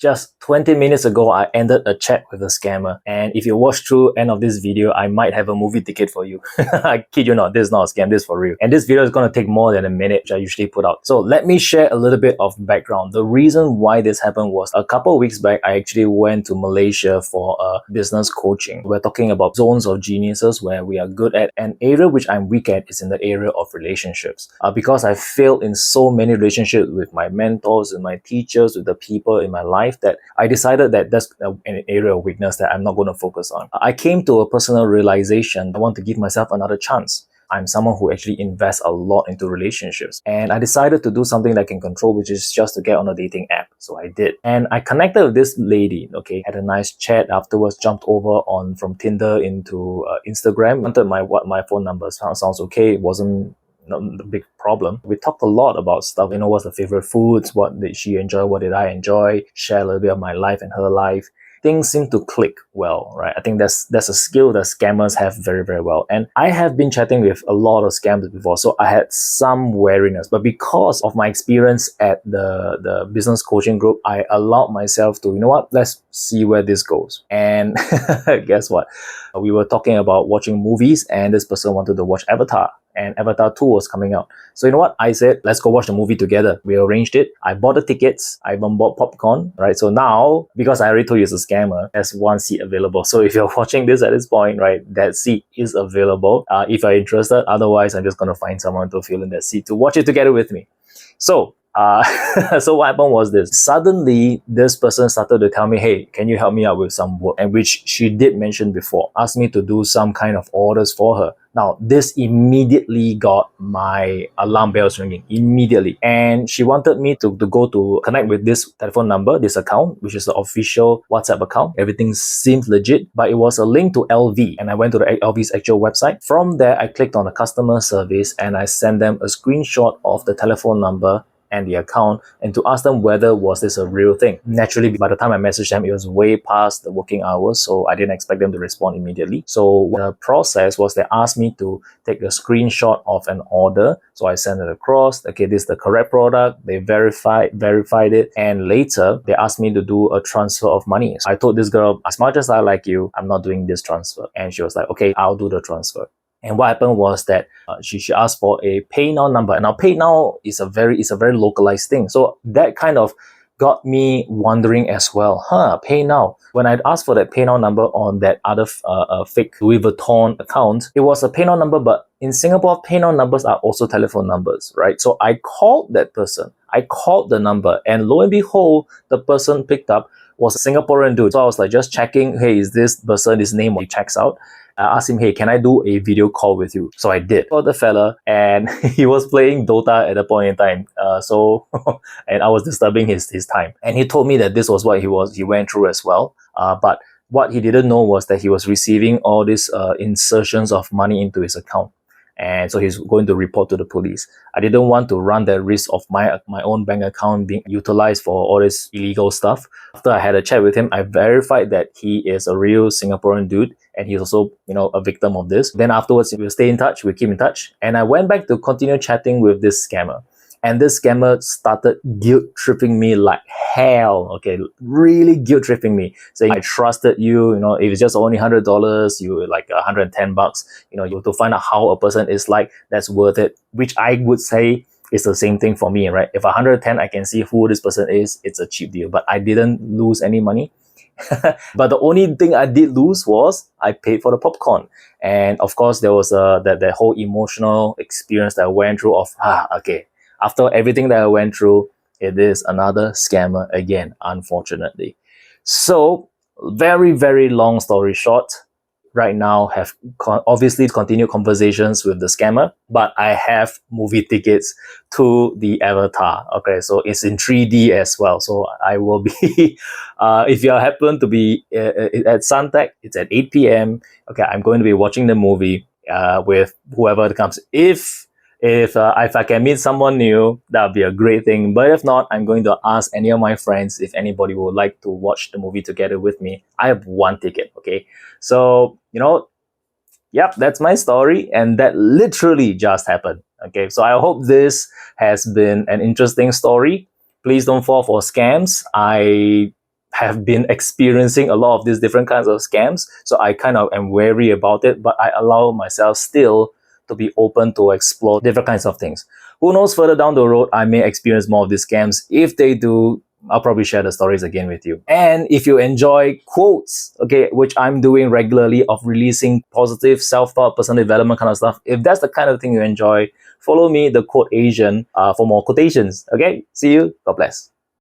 Just 20 minutes ago, I ended a chat with a scammer. And if you watch through end of this video, I might have a movie ticket for you. I kid you not, this is not a scam, this is for real. And this video is going to take more than a minute, which I usually put out. So let me share a little bit of background. The reason why this happened was a couple of weeks back, I actually went to Malaysia for a business coaching. We're talking about zones of geniuses where we are good at. An area which I'm weak at is in the area of relationships. Because I failed in so many relationships with my mentors and my teachers, with the people in my life, that I decided that that's an area of weakness that I'm not going to focus on. I came to a personal realization. I want to give myself another chance. I'm someone who actually invests a lot into relationships. And I decided to do something that I can control, which is just to get on a dating app. So I did. And I connected with this lady, okay, had a nice chat afterwards, jumped over on from Tinder into Instagram, wanted my phone number. Sounds okay. It wasn't the big problem. We talked a lot about stuff, what's the favorite foods, what did she enjoy, what did I enjoy, share a little bit of my life and her life. Things seem to click well, right? I think that's a skill that scammers have very, very well. And I have been chatting with a lot of scammers before, so I had some wariness. But because of my experience at the business coaching group, I allowed myself to, let's see where this goes. And guess what? We were talking about watching movies, and this person wanted to watch Avatar. And Avatar 2 was coming out. So you know what? I said, let's go watch the movie together. We arranged it. I bought the tickets. I even bought popcorn, right? So now, because I already told you it's a scammer, there's one seat available. So if you're watching this at this point, right, that seat is available if you're interested. Otherwise, I'm just going to find someone to fill in that seat to watch it together with me. So, so what happened was this. Suddenly, this person started to tell me, hey, can you help me out with some work? And which she did mention before. Asked me to do some kind of orders for her. Now, this immediately got my alarm bells ringing, immediately. And she wanted me to go to connect with this telephone number, this account, which is the official WhatsApp account. Everything seemed legit, but it was a link to LV. And I went to the LV's actual website. From there, I clicked on the customer service and I sent them a screenshot of the telephone number and the account, and to ask them whether was this a real thing. Naturally, by the time I messaged them, it was way past the working hours, so I didn't expect them to respond immediately. So the process was they asked me to take a screenshot of an order. So I sent it across. Okay, this is the correct product. They verified it, and later they asked me to do a transfer of money. So I told this girl, as much as I like you, I'm not doing this transfer. And she was like, okay, I'll do the transfer. And what happened was that she asked for a PayNow number. And now PayNow is a very localized thing. So that kind of got me wondering as well. PayNow. When I asked for that PayNow number on that other fake Louis Vuitton account, it was a PayNow number, but in Singapore, PayNow numbers are also telephone numbers, right? So I called that person. I called the number, and lo and behold, the person picked up was a Singaporean dude. So I was like just checking, hey, is this person, his name? He checks out. I asked him, hey, can I do a video call with you? So I did. Called the fella, and he was playing Dota at the point in time. And I was disturbing his time. And he told me that this was what he went through as well. But what he didn't know was that he was receiving all these insertions of money into his account. And so he's going to report to the police. I didn't want to run the risk of my own bank account being utilized for all this illegal stuff. After I had a chat with him, I verified that he is a real Singaporean dude, and he's also, a victim of this. Then afterwards, we'll stay in touch, we keep in touch. And I went back to continue chatting with this scammer. And this scammer started guilt-tripping me like hell, okay? Really guilt-tripping me, saying, I trusted you, if it's just only $100, you like $110, you to find out how a person is like, that's worth it, which I would say is the same thing for me, right? If 110, I can see who this person is, it's a cheap deal, but I didn't lose any money. But the only thing I did lose was I paid for the popcorn. And of course, there was that whole emotional experience that I went through of, okay, after everything that I went through, it is another scammer again, unfortunately. So, very, very long story short, right now have obviously continued conversations with the scammer, but I have movie tickets to the Avatar. Okay, so it's in 3D as well. So I will be, if you happen to be at Suntec, it's at 8 p.m. Okay, I'm going to be watching the movie with whoever comes. If I can meet someone new, that would be a great thing. But if not, I'm going to ask any of my friends if anybody would like to watch the movie together with me. I have one ticket, okay? So, yep, that's my story. And that literally just happened, okay? So I hope this has been an interesting story. Please don't fall for scams. I have been experiencing a lot of these different kinds of scams. So I kind of am wary about it, but I allow myself still to be open to explore different kinds of things. Who knows, further down the road, I may experience more of these scams. If they do, I'll probably share the stories again with you. And if you enjoy quotes, okay, which I'm doing regularly, of releasing positive self-thought, personal development kind of stuff, if that's the kind of thing you enjoy, follow me, the Quote Asian, for more quotations. Okay, see you. God bless.